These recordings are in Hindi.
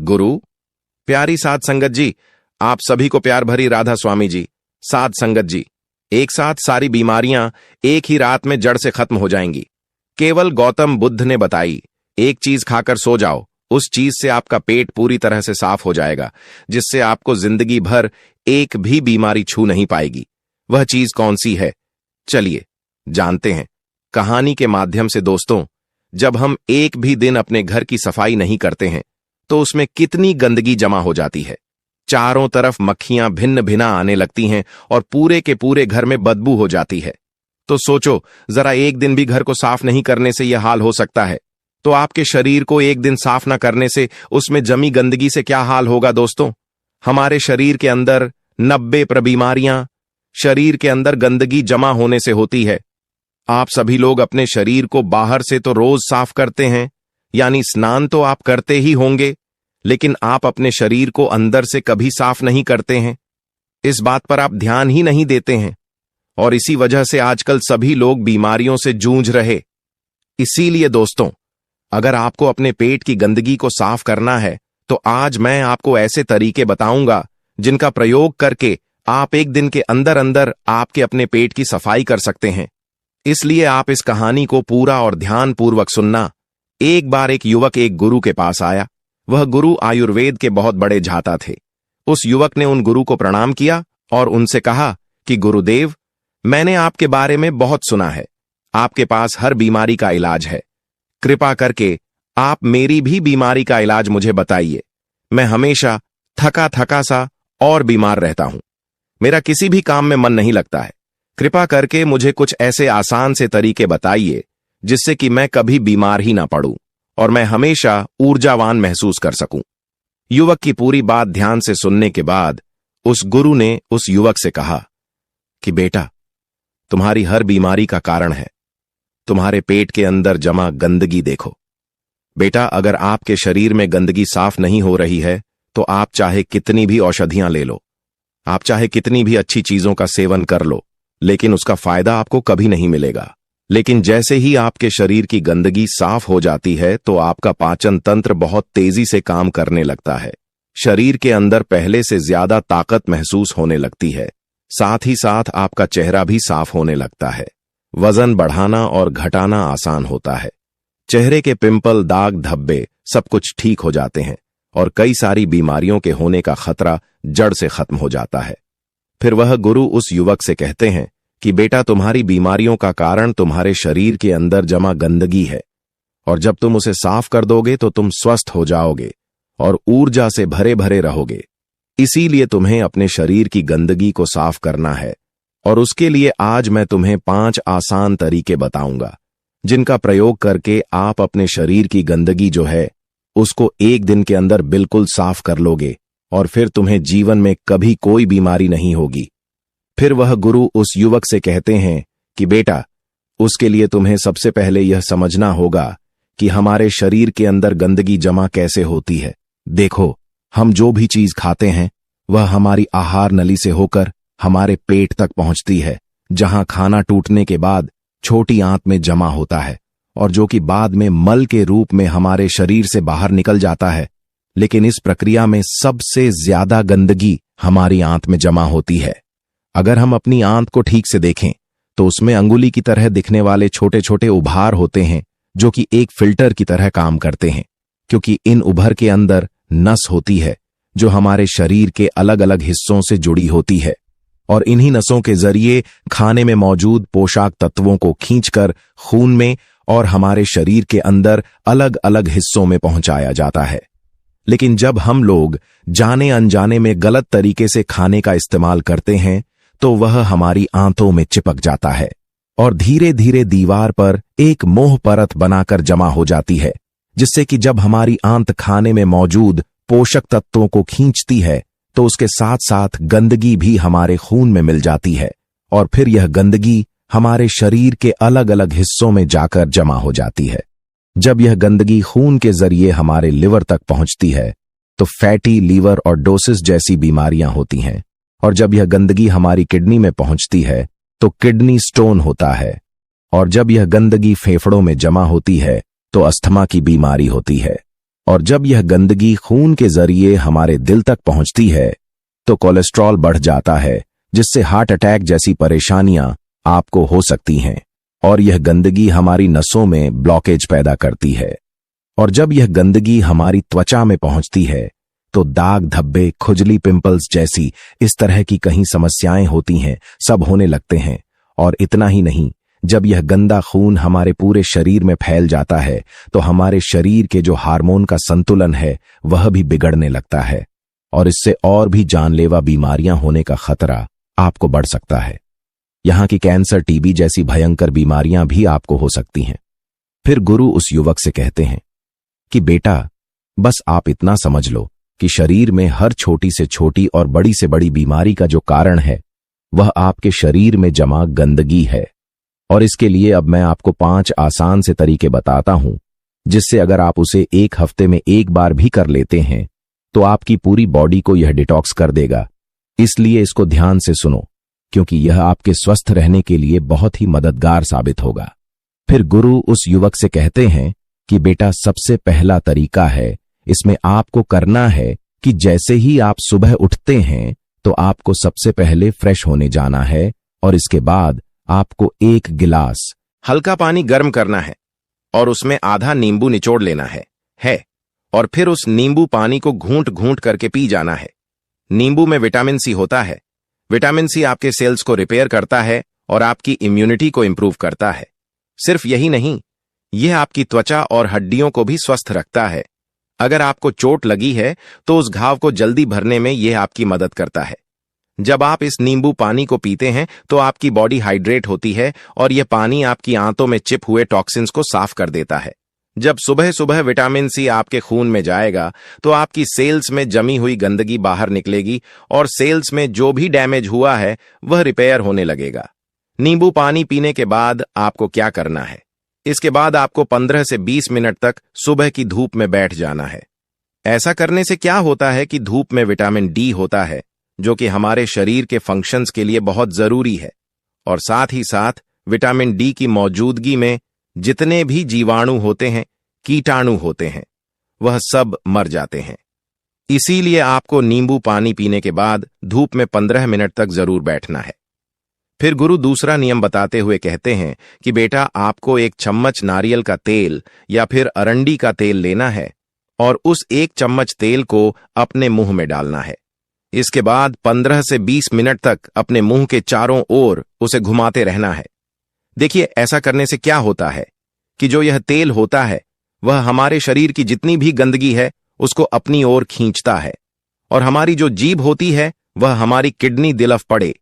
गुरु, प्यारी साध संगत जी, आप सभी को प्यार भरी राधा स्वामी जी। साध संगत जी, एक साथ सारी बीमारियां एक ही रात में जड़ से खत्म हो जाएंगी। केवल गौतम बुद्ध ने बताई, एक चीज खाकर सो जाओ, उस चीज से आपका पेट पूरी तरह से साफ हो जाएगा, जिससे आपको जिंदगी भर एक भी बीमारी छू नहीं पाएगी। वह चीज कौन सी है? चलिए जानते हैं कहानी के माध्यम से। दोस्तों, जब हम एक भी दिन अपने घर की सफाई नहीं करते हैं तो उसमें कितनी गंदगी जमा हो जाती है। चारों तरफ मक्खियां भिन्न भिन्न आने लगती हैं और पूरे के पूरे घर में बदबू हो जाती है। तो सोचो जरा, एक दिन भी घर को साफ नहीं करने से यह हाल हो सकता है, तो आपके शरीर को एक दिन साफ न करने से उसमें जमी गंदगी से क्या हाल होगा। दोस्तों, हमारे शरीर के अंदर 90% बीमारियां शरीर के अंदर गंदगी जमा होने से होती है। आप सभी लोग अपने शरीर को बाहर से तो रोज साफ करते हैं, यानी स्नान तो आप करते ही होंगे, लेकिन आप अपने शरीर को अंदर से कभी साफ नहीं करते हैं। इस बात पर आप ध्यान ही नहीं देते हैं और इसी वजह से आजकल सभी लोग बीमारियों से जूझ रहे। इसीलिए दोस्तों, अगर आपको अपने पेट की गंदगी को साफ करना है तो आज मैं आपको ऐसे तरीके बताऊंगा जिनका प्रयोग करके आप एक दिन के अंदर अंदर आपके अपने पेट की सफाई कर सकते हैं। इसलिए आप इस कहानी को पूरा और ध्यानपूर्वक सुनना। एक बार एक युवक एक गुरु के पास आया। वह गुरु आयुर्वेद के बहुत बड़े झाता थे। उस युवक ने उन गुरु को प्रणाम किया और उनसे कहा कि गुरुदेव, मैंने आपके बारे में बहुत सुना है। आपके पास हर बीमारी का इलाज है। कृपा करके आप मेरी भी बीमारी का इलाज मुझे बताइए। मैं हमेशा थका थका सा और बीमार रहता हूं। मेरा किसी भी काम में मन नहीं लगता है। कृपा करके मुझे कुछ ऐसे आसान से तरीके बताइए जिससे कि मैं कभी बीमार ही ना पड़ूं और मैं हमेशा ऊर्जावान महसूस कर सकूं। युवक की पूरी बात ध्यान से सुनने के बाद उस गुरु ने उस युवक से कहा कि बेटा, तुम्हारी हर बीमारी का कारण है तुम्हारे पेट के अंदर जमा गंदगी। देखो बेटा, अगर आपके शरीर में गंदगी साफ नहीं हो रही है तो आप चाहे कितनी भी औषधियां ले लो, आप चाहे कितनी भी अच्छी चीजों का सेवन कर लो, लेकिन उसका फायदा आपको कभी नहीं मिलेगा। लेकिन जैसे ही आपके शरीर की गंदगी साफ हो जाती है तो आपका पाचन तंत्र बहुत तेजी से काम करने लगता है। शरीर के अंदर पहले से ज्यादा ताकत महसूस होने लगती है। साथ ही साथ आपका चेहरा भी साफ होने लगता है। वजन बढ़ाना और घटाना आसान होता है। चेहरे के पिंपल, दाग, धब्बे सब कुछ ठीक हो जाते हैं और कई सारी बीमारियों के होने का खतरा जड़ से खत्म हो जाता है। फिर वह गुरु उस युवक से कहते हैं कि बेटा, तुम्हारी बीमारियों का कारण तुम्हारे शरीर के अंदर जमा गंदगी है और जब तुम उसे साफ कर दोगे तो तुम स्वस्थ हो जाओगे और ऊर्जा से भरे भरे रहोगे। इसीलिए तुम्हें अपने शरीर की गंदगी को साफ करना है और उसके लिए आज मैं तुम्हें 5 आसान तरीके बताऊंगा जिनका प्रयोग करके आप अपने शरीर की गंदगी जो है उसको एक दिन के अंदर बिल्कुल साफ कर लोगे और फिर तुम्हें जीवन में कभी कोई बीमारी नहीं होगी। फिर वह गुरु उस युवक से कहते हैं कि बेटा, उसके लिए तुम्हें सबसे पहले यह समझना होगा कि हमारे शरीर के अंदर गंदगी जमा कैसे होती है। देखो, हम जो भी चीज खाते हैं वह हमारी आहार नली से होकर हमारे पेट तक पहुंचती है, जहां खाना टूटने के बाद छोटी आंत में जमा होता है और जो कि बाद में मल के रूप में हमारे शरीर से बाहर निकल जाता है। लेकिन इस प्रक्रिया में सबसे ज्यादा गंदगी हमारी आंत में जमा होती है। अगर हम अपनी आंत को ठीक से देखें तो उसमें अंगुली की तरह दिखने वाले छोटे छोटे उभार होते हैं जो कि एक फिल्टर की तरह काम करते हैं, क्योंकि इन उभर के अंदर नस होती है जो हमारे शरीर के अलग अलग हिस्सों से जुड़ी होती है और इन्हीं नसों के जरिए खाने में मौजूद पोषक तत्वों को खींचकर खून में और हमारे शरीर के अंदर अलग अलग हिस्सों में पहुंचाया जाता है। लेकिन जब हम लोग जाने अनजाने में गलत तरीके से खाने का इस्तेमाल करते हैं तो वह हमारी आंतों में चिपक जाता है और धीरे धीरे दीवार पर एक मोह परत बनाकर जमा हो जाती है, जिससे कि जब हमारी आंत खाने में मौजूद पोषक तत्वों को खींचती है तो उसके साथ साथ गंदगी भी हमारे खून में मिल जाती है और फिर यह गंदगी हमारे शरीर के अलग अलग हिस्सों में जाकर जमा हो जाती है। जब यह गंदगी खून के जरिए हमारे लिवर तक पहुंचती है तो फैटी लीवर और डोसिस जैसी बीमारियां होती हैं और जब यह गंदगी हमारी किडनी में पहुंचती है तो किडनी स्टोन होता है और जब यह गंदगी फेफड़ों में जमा होती है तो अस्थमा की बीमारी होती है और जब यह गंदगी खून के जरिए हमारे दिल तक पहुंचती है तो कोलेस्ट्रॉल बढ़ जाता है, जिससे हार्ट अटैक जैसी परेशानियां आपको हो सकती हैं। और यह गंदगी हमारी नसों में ब्लॉकेज पैदा करती है। और जब यह गंदगी हमारी त्वचा में पहुंचती है तो दाग, धब्बे, खुजली, पिंपल्स जैसी इस तरह की कई समस्याएं होती हैं, सब होने लगते हैं। और इतना ही नहीं, जब यह गंदा खून हमारे पूरे शरीर में फैल जाता है तो हमारे शरीर के जो हार्मोन का संतुलन है वह भी बिगड़ने लगता है, और इससे और भी जानलेवा बीमारियां होने का खतरा आपको बढ़ सकता है। यहां की कैंसर, टीबी जैसी भयंकर बीमारियां भी आपको हो सकती हैं। फिर गुरु उस युवक से कहते हैं कि बेटा, बस आप इतना समझ लो कि शरीर में हर छोटी से छोटी और बड़ी से बड़ी बीमारी का जो कारण है वह आपके शरीर में जमा गंदगी है। और इसके लिए अब मैं आपको 5 आसान से तरीके बताता हूं, जिससे अगर आप उसे 1 हफ्ते में 1 बार भी कर लेते हैं तो आपकी पूरी बॉडी को यह डिटॉक्स कर देगा। इसलिए इसको ध्यान से सुनो, क्योंकि यह आपके स्वस्थ रहने के लिए बहुत ही मददगार साबित होगा। फिर गुरु उस युवक से कहते हैं कि बेटा, सबसे पहला तरीका है, इसमें आपको करना है कि जैसे ही आप सुबह उठते हैं तो आपको सबसे पहले फ्रेश होने जाना है, और इसके बाद आपको 1 गिलास हल्का पानी गर्म करना है और उसमें आधा नींबू निचोड़ लेना है। और फिर उस नींबू पानी को घूंट घूंट करके पी जाना है। नींबू में विटामिन सी होता है। विटामिन सी आपके सेल्स को रिपेयर करता है और आपकी इम्यूनिटी को इंप्रूव करता है। सिर्फ यही नहीं, यह आपकी त्वचा और हड्डियों को भी स्वस्थ रखता है। अगर आपको चोट लगी है तो उस घाव को जल्दी भरने में यह आपकी मदद करता है। जब आप इस नींबू पानी को पीते हैं तो आपकी बॉडी हाइड्रेट होती है और यह पानी आपकी आंतों में चिप हुए टॉक्सिन्स को साफ कर देता है। जब सुबह सुबह विटामिन सी आपके खून में जाएगा तो आपकी सेल्स में जमी हुई गंदगी बाहर निकलेगी और सेल्स में जो भी डैमेज हुआ है वह रिपेयर होने लगेगा। नींबू पानी पीने के बाद आपको क्या करना है? इसके बाद आपको 15 से 20 मिनट तक सुबह की धूप में बैठ जाना है। ऐसा करने से क्या होता है कि धूप में विटामिन डी होता है, जो कि हमारे शरीर के फंक्शंस के लिए बहुत जरूरी है। और साथ ही साथ विटामिन डी की मौजूदगी में जितने भी जीवाणु होते हैं, कीटाणु होते हैं, वह सब मर जाते हैं। इसीलिए आपको नींबू पानी पीने के बाद धूप में 15 मिनट तक जरूर बैठना है। फिर गुरु दूसरा नियम बताते हुए कहते हैं कि बेटा, आपको 1 चम्मच नारियल का तेल या फिर अरंडी का तेल लेना है और उस 1 चम्मच तेल को अपने मुंह में डालना है। इसके बाद 15 से 20 मिनट तक अपने मुंह के चारों ओर उसे घुमाते रहना है। देखिए, ऐसा करने से क्या होता है कि जो यह तेल होता है वह हमारे शरीर की जितनी भी गंदगी है उसको अपनी ओर खींचता है, और हमारी जो जीभ होती है वह हमारी किडनी, दिल, पड़े,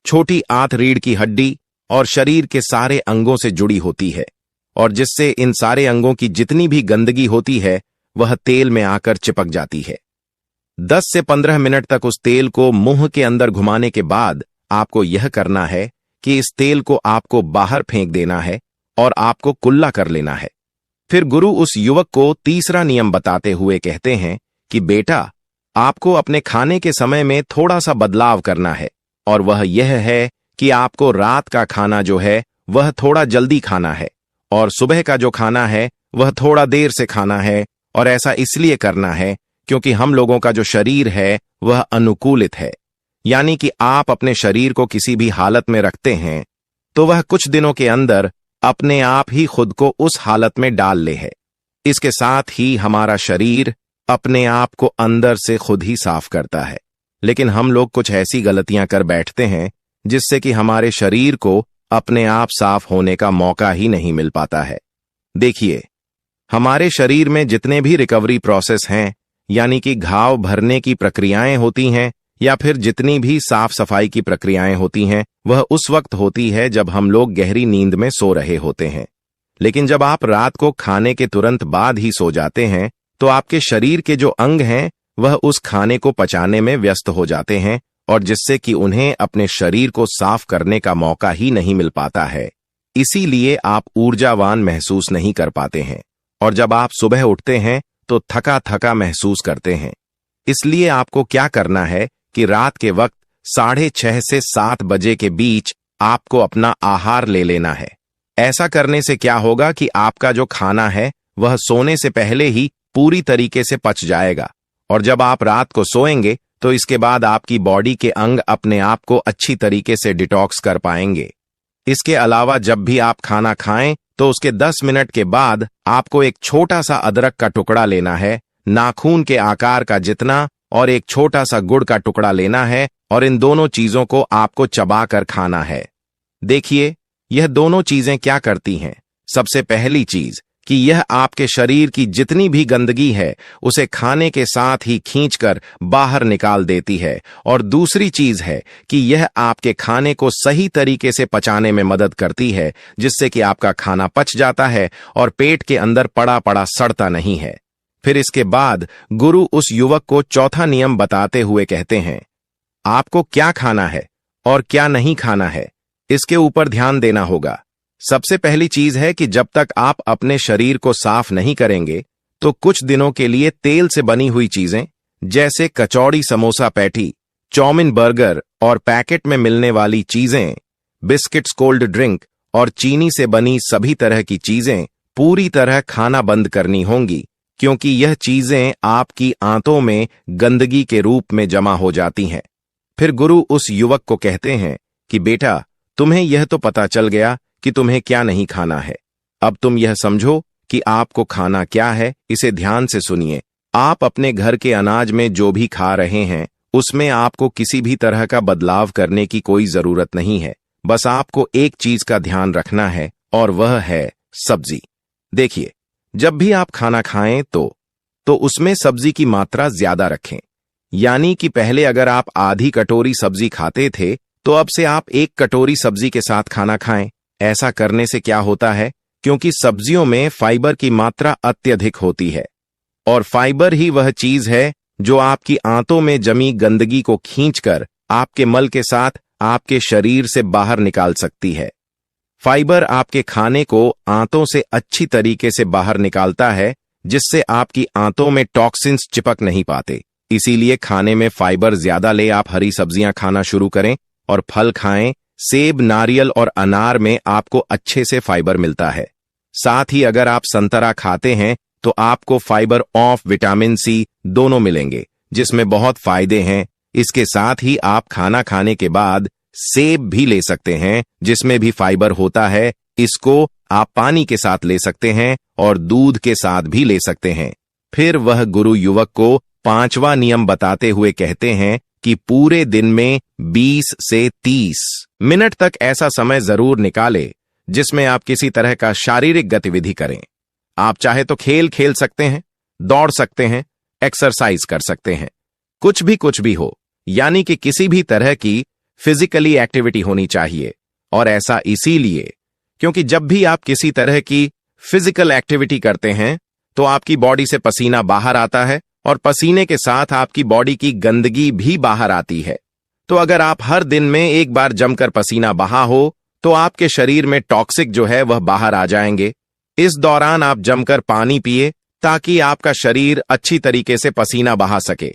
छोटी आंत, रीढ़ की हड्डी और शरीर के सारे अंगों से जुड़ी होती है, और जिससे इन सारे अंगों की जितनी भी गंदगी होती है वह तेल में आकर चिपक जाती है। 10 से 15 मिनट तक उस तेल को मुंह के अंदर घुमाने के बाद आपको यह करना है कि इस तेल को आपको बाहर फेंक देना है और आपको कुल्ला कर लेना है। फिर गुरु उस युवक को तीसरा नियम बताते हुए कहते हैं कि बेटा, आपको अपने खाने के समय में थोड़ा सा बदलाव करना है, और वह यह है कि आपको रात का खाना जो है वह थोड़ा जल्दी खाना है और सुबह का जो खाना है वह थोड़ा देर से खाना है। और ऐसा इसलिए करना है क्योंकि हम लोगों का जो शरीर है वह अनुकूलित है, यानी कि आप अपने शरीर को किसी भी हालत में रखते हैं तो वह कुछ दिनों के अंदर अपने आप ही खुद को उस हालत में डाल ले है। इसके साथ ही हमारा शरीर अपने आप को अंदर से खुद ही साफ करता है। लेकिन हम लोग कुछ ऐसी गलतियां कर बैठते हैं जिससे कि हमारे शरीर को अपने आप साफ होने का मौका ही नहीं मिल पाता है। देखिए, हमारे शरीर में जितने भी रिकवरी प्रोसेस हैं, यानी कि घाव भरने की प्रक्रियाएं होती हैं या फिर जितनी भी साफ सफाई की प्रक्रियाएं होती हैं, वह उस वक्त होती है जब हम लोग गहरी नींद में सो रहे होते हैं। लेकिन जब आप रात को खाने के तुरंत बाद ही सो जाते हैं तो आपके शरीर के जो अंग हैं वह उस खाने को पचाने में व्यस्त हो जाते हैं, और जिससे कि उन्हें अपने शरीर को साफ करने का मौका ही नहीं मिल पाता है। इसीलिए आप ऊर्जावान महसूस नहीं कर पाते हैं, और जब आप सुबह उठते हैं तो थका थका महसूस करते हैं। इसलिए आपको क्या करना है कि रात के वक्त 6:30 से 7 बजे के बीच आपको अपना आहार ले लेना है। ऐसा करने से क्या होगा कि आपका जो खाना है वह सोने से पहले ही पूरी तरीके से पच जाएगा। और जब आप रात को सोएंगे तो इसके बाद आपकी बॉडी के अंग अपने आप को अच्छी तरीके से डिटॉक्स कर पाएंगे। इसके अलावा जब भी आप खाना खाएं तो उसके 10 मिनट के बाद आपको एक छोटा सा अदरक का टुकड़ा लेना है, नाखून के आकार का जितना, और एक छोटा सा गुड़ का टुकड़ा लेना है, और इन दोनों चीजों को आपको चबा कर खाना है। देखिए यह दोनों चीजें क्या करती हैं। सबसे पहली चीज कि यह आपके शरीर की जितनी भी गंदगी है उसे खाने के साथ ही खींचकर बाहर निकाल देती है, और दूसरी चीज है कि यह आपके खाने को सही तरीके से पचाने में मदद करती है, जिससे कि आपका खाना पच जाता है और पेट के अंदर पड़ा पड़ा सड़ता नहीं है। फिर इसके बाद गुरु उस युवक को चौथा नियम बताते हुए कहते हैं, आपको क्या खाना है और क्या नहीं खाना है इसके ऊपर ध्यान देना होगा। सबसे पहली चीज है कि जब तक आप अपने शरीर को साफ नहीं करेंगे तो कुछ दिनों के लिए तेल से बनी हुई चीजें जैसे कचौड़ी, समोसा, पैटी, चाउमीन, बर्गर और पैकेट में मिलने वाली चीजें, बिस्किट्स, कोल्ड ड्रिंक और चीनी से बनी सभी तरह की चीजें पूरी तरह खाना बंद करनी होंगी, क्योंकि यह चीजें आपकी आंतों में गंदगी के रूप में जमा हो जाती हैं। फिर गुरु उस युवक को कहते हैं कि बेटा, तुम्हें यह तो पता चल गया कि तुम्हें क्या नहीं खाना है। अब तुम यह समझो कि आपको खाना क्या है। इसे ध्यान से सुनिए। आप अपने घर के अनाज में जो भी खा रहे हैं उसमें आपको किसी भी तरह का बदलाव करने की कोई जरूरत नहीं है। बस आपको एक चीज का ध्यान रखना है और वह है सब्जी। देखिए, जब भी आप खाना खाएं तो उसमें सब्जी की मात्रा ज्यादा रखें। यानी कि पहले अगर आप आधी कटोरी सब्जी खाते थे तो अब से आप 1 कटोरी सब्जी के साथ खाना खाएं। ऐसा करने से क्या होता है, क्योंकि सब्जियों में फाइबर की मात्रा अत्यधिक होती है, और फाइबर ही वह चीज है जो आपकी आंतों में जमी गंदगी को खींचकर आपके मल के साथ आपके शरीर से बाहर निकाल सकती है। फाइबर आपके खाने को आंतों से अच्छी तरीके से बाहर निकालता है, जिससे आपकी आंतों में टॉक्सिन्स चिपक नहीं पाते। इसीलिए खाने में फाइबर ज्यादा ले आप हरी सब्जियां खाना शुरू करें और फल खाएं। सेब, नारियल और अनार में आपको अच्छे से फाइबर मिलता है। साथ ही अगर आप संतरा खाते हैं तो आपको फाइबर और विटामिन सी दोनों मिलेंगे, जिसमें बहुत फायदे हैं। इसके साथ ही आप खाना खाने के बाद सेब भी ले सकते हैं, जिसमें भी फाइबर होता है। इसको आप पानी के साथ ले सकते हैं और दूध के साथ भी ले सकते हैं। फिर वह गुरु युवक को 5वां नियम बताते हुए कहते हैं कि पूरे दिन में 20 से 30 मिनट तक ऐसा समय जरूर निकालें जिसमें आप किसी तरह का शारीरिक गतिविधि करें। आप चाहे तो खेल खेल सकते हैं, दौड़ सकते हैं, एक्सरसाइज कर सकते हैं, कुछ भी हो, यानी कि किसी भी तरह की फिजिकली एक्टिविटी होनी चाहिए। और ऐसा इसीलिए क्योंकि जब भी आप किसी तरह की फिजिकल एक्टिविटी करते हैं तो आपकी बॉडी से पसीना बाहर आता है, और पसीने के साथ आपकी बॉडी की गंदगी भी बाहर आती है। तो अगर आप हर दिन में एक बार जमकर पसीना बहा हो तो आपके शरीर में टॉक्सिक जो है वह बाहर आ जाएंगे। इस दौरान आप जमकर पानी पिए ताकि आपका शरीर अच्छी तरीके से पसीना बहा सके।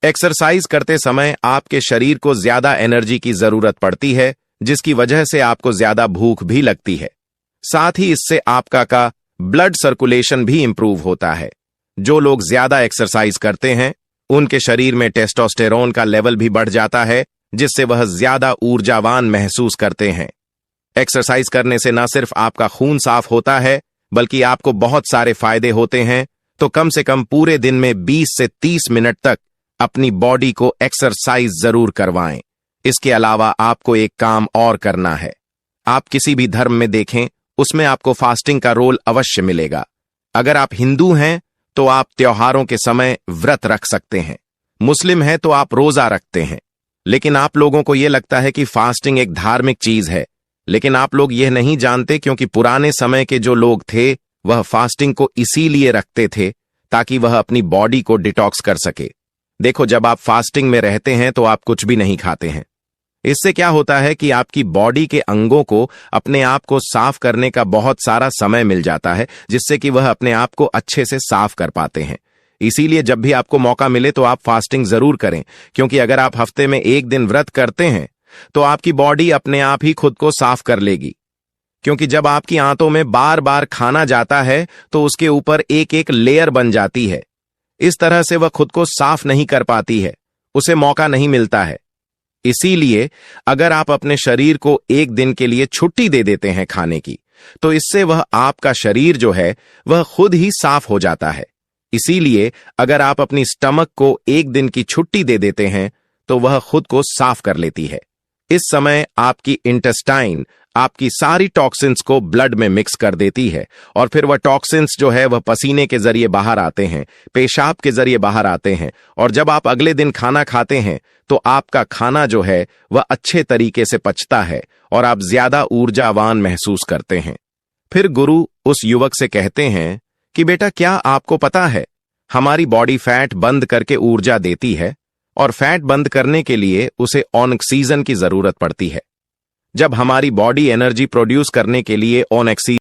एक्सरसाइज करते समय आपके शरीर को ज्यादा एनर्जी की जरूरत पड़ती है, जिसकी वजह से आपको ज्यादा भूख भी लगती है। साथ ही इससे आपका का ब्लड सर्कुलेशन भी इंप्रूव होता है। जो लोग ज्यादा एक्सरसाइज करते हैं उनके शरीर में टेस्टोस्टेरोन का लेवल भी बढ़ जाता है, जिससे वह ज्यादा ऊर्जावान महसूस करते हैं। एक्सरसाइज करने से न सिर्फ आपका खून साफ होता है बल्कि आपको बहुत सारे फायदे होते हैं। तो कम से कम पूरे दिन में 20 से 30 मिनट तक अपनी बॉडी को एक्सरसाइज जरूर करवाएं। इसके अलावा आपको एक काम और करना है। आप किसी भी धर्म में देखें, उसमें आपको फास्टिंग का रोल अवश्य मिलेगा। अगर आप हिंदू हैं तो आप त्योहारों के समय व्रत रख सकते हैं, मुस्लिम हैं तो आप रोजा रखते हैं। लेकिन आप लोगों को यह लगता है कि फास्टिंग एक धार्मिक चीज है, लेकिन आप लोग यह नहीं जानते क्योंकि पुराने समय के जो लोग थे वह फास्टिंग को इसीलिए रखते थे ताकि वह अपनी बॉडी को डिटॉक्स कर सके। देखो, जब आप फास्टिंग में रहते हैं तो आप कुछ भी नहीं खाते हैं। इससे क्या होता है कि आपकी बॉडी के अंगों को अपने आप को साफ करने का बहुत सारा समय मिल जाता है, जिससे कि वह अपने आप को अच्छे से साफ कर पाते हैं। इसीलिए जब भी आपको मौका मिले तो आप फास्टिंग जरूर करें, क्योंकि अगर आप हफ्ते में 1 दिन व्रत करते हैं तो आपकी बॉडी अपने आप ही खुद को साफ कर लेगी। क्योंकि जब आपकी आंतों में बार बार खाना जाता है तो उसके ऊपर एक एक लेयर बन जाती है। इस तरह से वह खुद को साफ नहीं कर पाती है, उसे मौका नहीं मिलता है। इसीलिए अगर आप अपने शरीर को एक दिन के लिए छुट्टी दे देते हैं खाने की, तो इससे वह आपका शरीर जो है वह खुद ही साफ हो जाता है। इसीलिए अगर आप अपनी स्टमक को एक दिन की छुट्टी दे देते हैं तो वह खुद को साफ कर लेती है। इस समय आपकी इंटेस्टाइन आपकी सारी टॉक्सिन्स को ब्लड में मिक्स कर देती है और फिर वह टॉक्सिन्स जो है वह पसीने के जरिए बाहर आते हैं, पेशाब के जरिए बाहर आते हैं, और जब आप अगले दिन खाना खाते हैं तो आपका खाना जो है वह अच्छे तरीके से पचता है और आप ज्यादा ऊर्जावान महसूस करते हैं। फिर गुरु उस युवक से कहते हैं कि बेटा, क्या आपको पता है हमारी बॉडी फैट बंद करके ऊर्जा देती है और फैट बंद करने के लिए उसे ऑक्सीजन की जरूरत पड़ती है। जब हमारी बॉडी एनर्जी प्रोड्यूस करने के लिए ऑक्सीजन